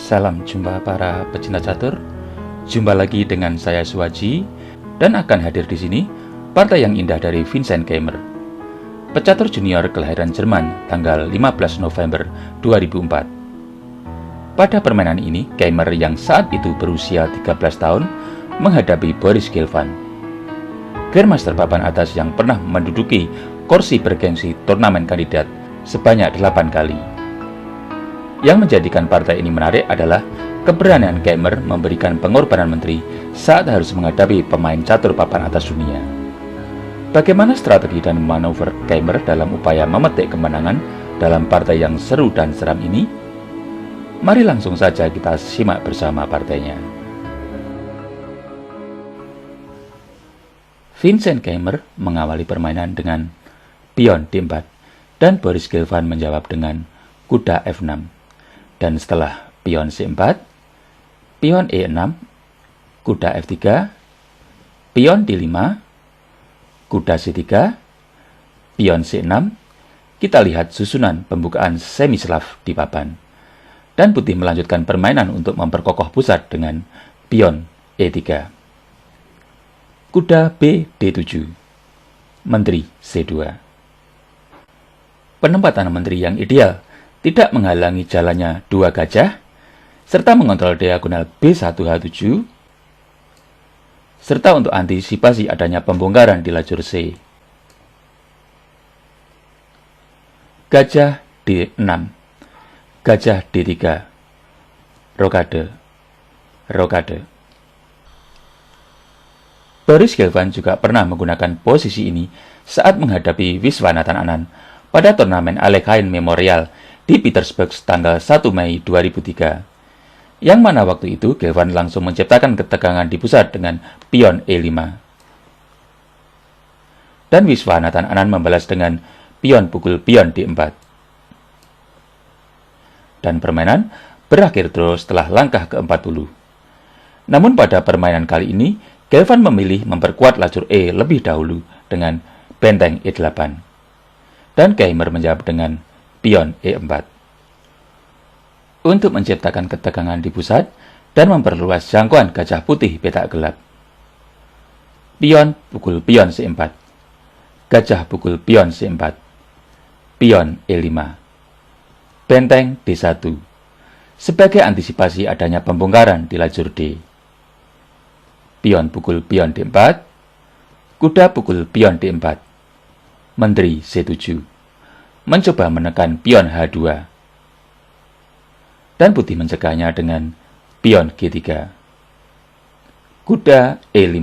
Salam jumpa para pecinta catur. Jumpa lagi dengan saya Suwaji dan akan hadir di sini partai yang indah dari Vincent Keimer. Pecatur junior kelahiran Jerman tanggal 15 November 2004. Pada permainan ini, Keimer yang saat itu berusia 13 tahun menghadapi Boris Gelfand, Grandmaster papan atas yang pernah menduduki kursi bergengsi turnamen kandidat sebanyak 8 kali. Yang menjadikan partai ini menarik adalah keberanian Keimer memberikan pengorbanan menteri saat harus menghadapi pemain catur papan atas dunia. Bagaimana strategi dan manuver Keimer dalam upaya memetik kemenangan dalam partai yang seru dan seram ini? Mari langsung saja kita simak bersama partainya. Vincent Keimer mengawali permainan dengan pion D4 dan Boris Gelfand menjawab dengan kuda F6. Dan setelah pion C4, pion E6, kuda F3, pion D5, kuda C3, pion C6, kita lihat susunan pembukaan semi-Slav di papan. Dan putih melanjutkan permainan untuk memperkokoh pusat dengan pion E3. Kuda B D7, menteri C2. Penempatan menteri yang ideal tidak menghalangi jalannya dua gajah, serta mengontrol diagonal B1H7, serta untuk antisipasi adanya pembongkaran di lajur C. Gajah D6, gajah D3, rokade, rokade. Boris Gelfand juga pernah menggunakan posisi ini saat menghadapi Viswanathan Anand pada turnamen Alekhine Memorial di Petersburg tanggal 1 Mei 2003, yang mana waktu itu Gelfand langsung menciptakan ketegangan di pusat dengan pion E5. Dan Viswanathan Anand membalas dengan pion pukul pion D4. Dan permainan berakhir draw setelah langkah ke-40. Namun pada permainan kali ini, Gelfand memilih memperkuat lajur E lebih dahulu dengan benteng E8. Dan Keimer menjawab dengan pion E4. Untuk menciptakan ketegangan di pusat dan memperluas jangkauan gajah putih petak gelap. Pion pukul pion C4. Gajah pukul pion C4. Pion E5. Benteng D1. Sebagai antisipasi adanya pembongkaran di lajur D. Pion pukul pion D4. Kuda pukul pion D4. Menteri C7. Mencoba menekan pion H2. Dan putih mencegahnya dengan pion G3. Kuda E5.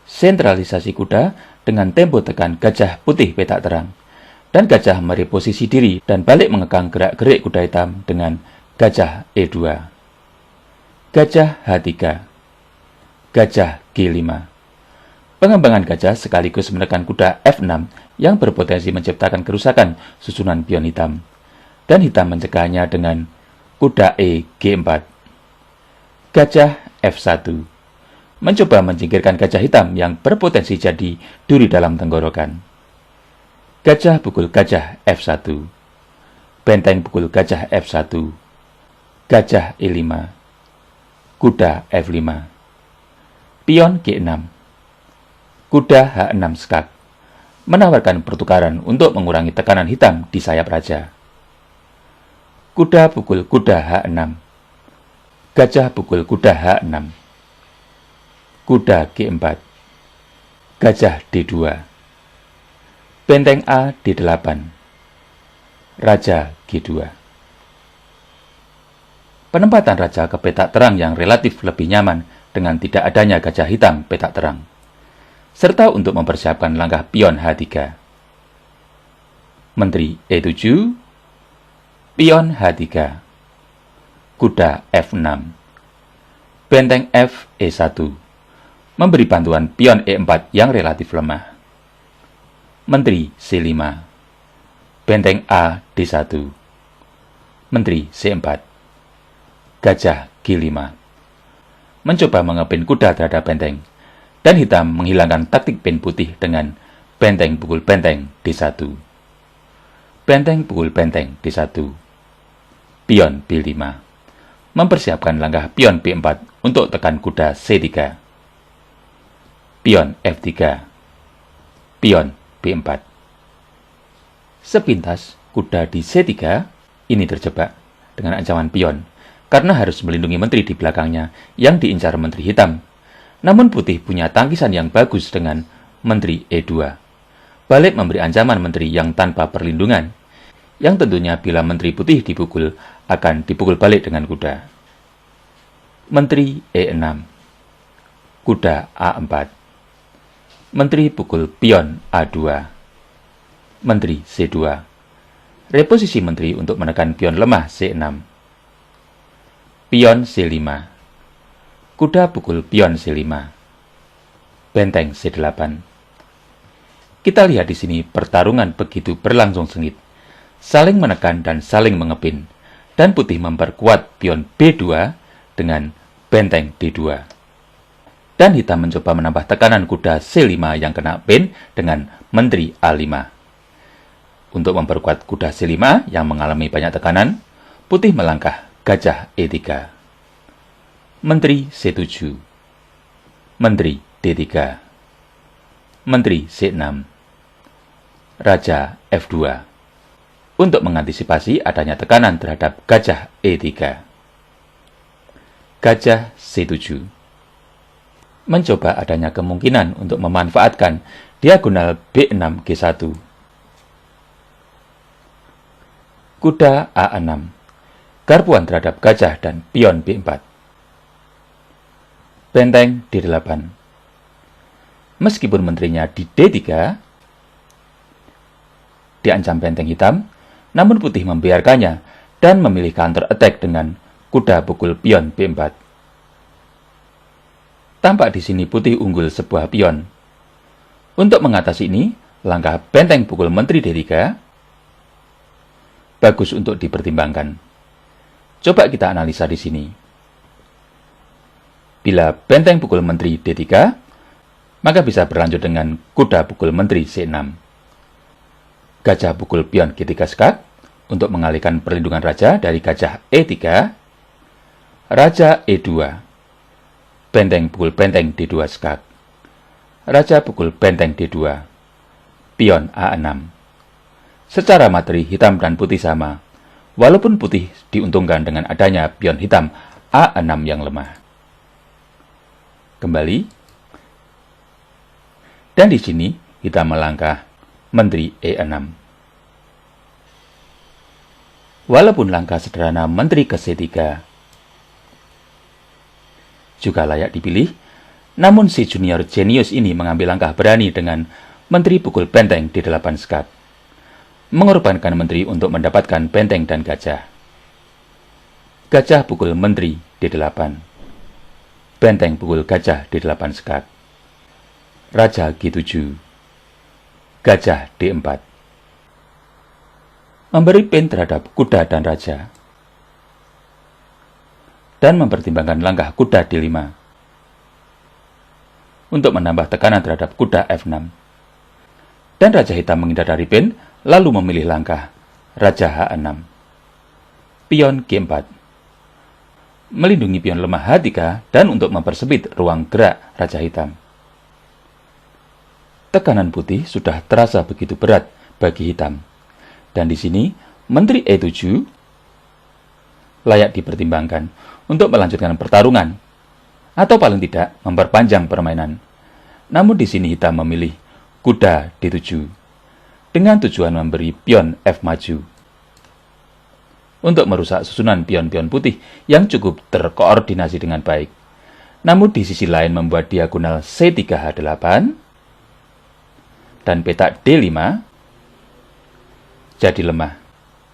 Sentralisasi kuda dengan tempo tekan gajah putih petak terang. Dan gajah mereposisi diri dan balik mengekang gerak-gerik kuda hitam dengan gajah E2. Gajah H3. Gajah G5. Pengembangan gajah sekaligus menekan kuda F6 yang berpotensi menciptakan kerusakan susunan pion hitam. Dan hitam mencegahnya dengan kuda E G4. Gajah F1. Mencoba menyingkirkan gajah hitam yang berpotensi jadi duri dalam tenggorokan. Gajah pukul gajah F1. Benteng pukul gajah F1. Gajah E5. Kuda F5. Pion G6. Kuda H6 skak, menawarkan pertukaran untuk mengurangi tekanan hitam di sayap raja. Kuda pukul kuda H6. Gajah pukul kuda H6. Kuda G4. Gajah D2. Benteng A D8. Raja G2. Penempatan raja ke petak terang yang relatif lebih nyaman dengan tidak adanya gajah hitam petak terang, serta untuk mempersiapkan langkah pion H3. Menteri E7, pion H3, kuda F6, benteng F E1, memberi bantuan pion E4 yang relatif lemah. Menteri C5, benteng A D1, menteri C4, gajah G5, mencoba mengepin kuda terhadap benteng. Dan hitam menghilangkan taktik pin putih dengan benteng pukul benteng D1. Benteng pukul benteng D1. Pion B5. mempersiapkan langkah pion B4 untuk tekan kuda C3. Pion F3. Pion B4. Sepintas, kuda di C3 ini terjebak dengan ancaman pion karena harus melindungi menteri di belakangnya yang diincar menteri hitam. Namun putih punya tangkisan yang bagus dengan menteri E2. Balik memberi ancaman menteri yang tanpa perlindungan, yang tentunya bila menteri putih dipukul, akan dipukul balik dengan kuda. Menteri E6. Kuda A4. Menteri pukul pion A2. Menteri C2. Reposisi menteri untuk menekan pion lemah C6. Pion C5. Kuda pukul pion C5. Benteng C8. Kita lihat di sini pertarungan begitu berlangsung sengit, saling menekan dan saling mengepin, dan putih memperkuat pion B2 dengan benteng D2. Dan hitam mencoba menambah tekanan kuda C5 yang kena pin dengan menteri A5. Untuk memperkuat kuda C5 yang mengalami banyak tekanan, putih melangkah gajah E3. Menteri C7. Menteri D3. Menteri C6. Raja F2. Untuk mengantisipasi adanya tekanan terhadap gajah E3. Gajah C7. Mencoba adanya kemungkinan untuk memanfaatkan diagonal B6 G1. Kuda A6. Garpuan terhadap gajah dan pion B4. Benteng D8. Meskipun menterinya di D3 diancam benteng hitam, namun putih membiarkannya dan memilih counter attack dengan kuda pukul pion B4. Tampak di sini putih unggul sebuah pion. Untuk mengatasi ini, langkah benteng pukul menteri D3 bagus untuk dipertimbangkan. Coba kita analisa di sini. Bila benteng pukul menteri D3, maka bisa berlanjut dengan kuda pukul menteri C6. Gajah pukul pion G3 skak untuk mengalihkan perlindungan raja dari gajah E3. Raja E2. Benteng pukul benteng D2 skak. Raja pukul benteng D2. Pion A6. Secara materi hitam dan putih sama, walaupun putih diuntungkan dengan adanya pion hitam A6 yang lemah. Kembali. Dan di sini hitam melangkah menteri E6. Walaupun langkah sederhana menteri ke C3 juga layak dipilih, namun si junior jenius ini mengambil langkah berani dengan menteri pukul benteng D8 skak, mengorbankan menteri untuk mendapatkan benteng dan gajah. Gajah pukul menteri D8. Benteng pukul gajah D8 skak. Raja G7. Gajah D4. Memberi pin terhadap kuda dan raja. Dan mempertimbangkan langkah kuda D5. Untuk menambah tekanan terhadap kuda F6. Dan raja hitam menghindar dari pin, lalu memilih langkah raja H6. Pion G4. Melindungi pion lemah H3 dan untuk mempersempit ruang gerak raja hitam. Tekanan putih sudah terasa begitu berat bagi hitam. Dan di sini, menteri E7 layak dipertimbangkan untuk melanjutkan pertarungan, atau paling tidak memperpanjang permainan. Namun di sini hitam memilih kuda D7, dengan tujuan memberi pion F maju, untuk merusak susunan pion-pion putih yang cukup terkoordinasi dengan baik. Namun di sisi lain membuat diagonal C3H8, dan petak D5 jadi lemah.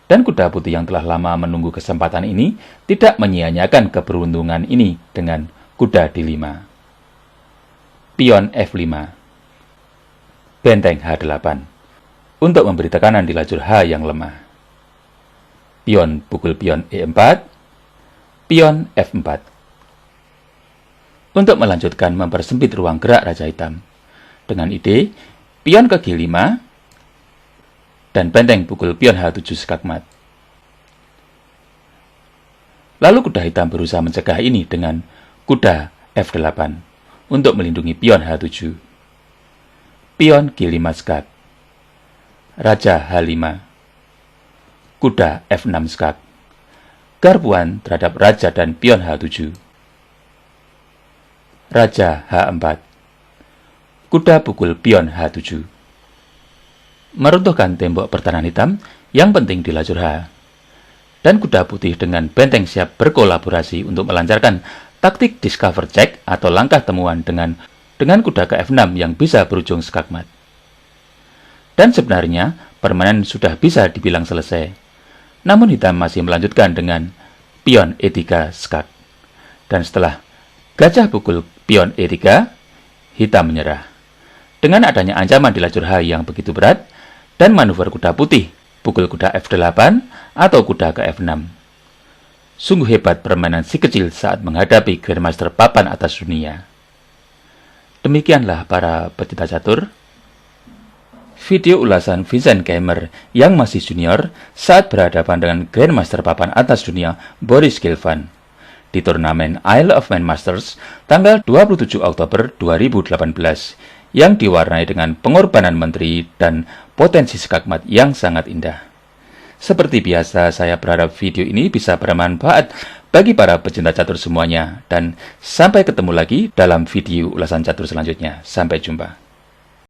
Dan kuda putih yang telah lama menunggu kesempatan ini tidak menyia-nyiakan keberuntungan ini dengan kuda D5. Pion F5. Benteng H8 untuk memberi tekanan di lajur H yang lemah. Pion pukul pion E4. Pion F4. Untuk melanjutkan mempersempit ruang gerak raja hitam dengan ide pion ke G5 dan benteng pukul pion H7 skakmat. Lalu kuda hitam berusaha mencegah ini dengan kuda F8 untuk melindungi pion H7. Pion G5 skak. Raja H5. Kuda F6 skak. Garpuan terhadap raja dan pion H7. Raja H4. Kuda pukul pion H7. Meruntuhkan tembok pertahanan hitam yang penting di lajur H. Dan kuda putih dengan benteng siap berkolaborasi untuk melancarkan taktik discover check atau langkah temuan dengan kuda ke F6 yang bisa berujung skakmat. Dan sebenarnya permainan sudah bisa dibilang selesai. Namun hitam masih melanjutkan dengan pion E3 skak. Dan setelah gajah pukul pion E3, hitam menyerah. Dengan adanya ancaman di lajur H yang begitu berat, dan manuver kuda putih pukul kuda F8 atau kuda ke F6. Sungguh hebat permainan si kecil saat menghadapi Grandmaster papan atas dunia. Demikianlah para pecinta catur. Video ulasan Vincent Keimer yang masih junior saat berhadapan dengan Grandmaster papan atas dunia Boris Gelfand di turnamen Isle of Man Masters tanggal 27 Oktober 2018 yang diwarnai dengan pengorbanan menteri dan potensi skakmat yang sangat indah. Seperti biasa, saya berharap video ini bisa bermanfaat bagi para pecinta catur semuanya, dan sampai ketemu lagi dalam video ulasan catur selanjutnya. Sampai jumpa.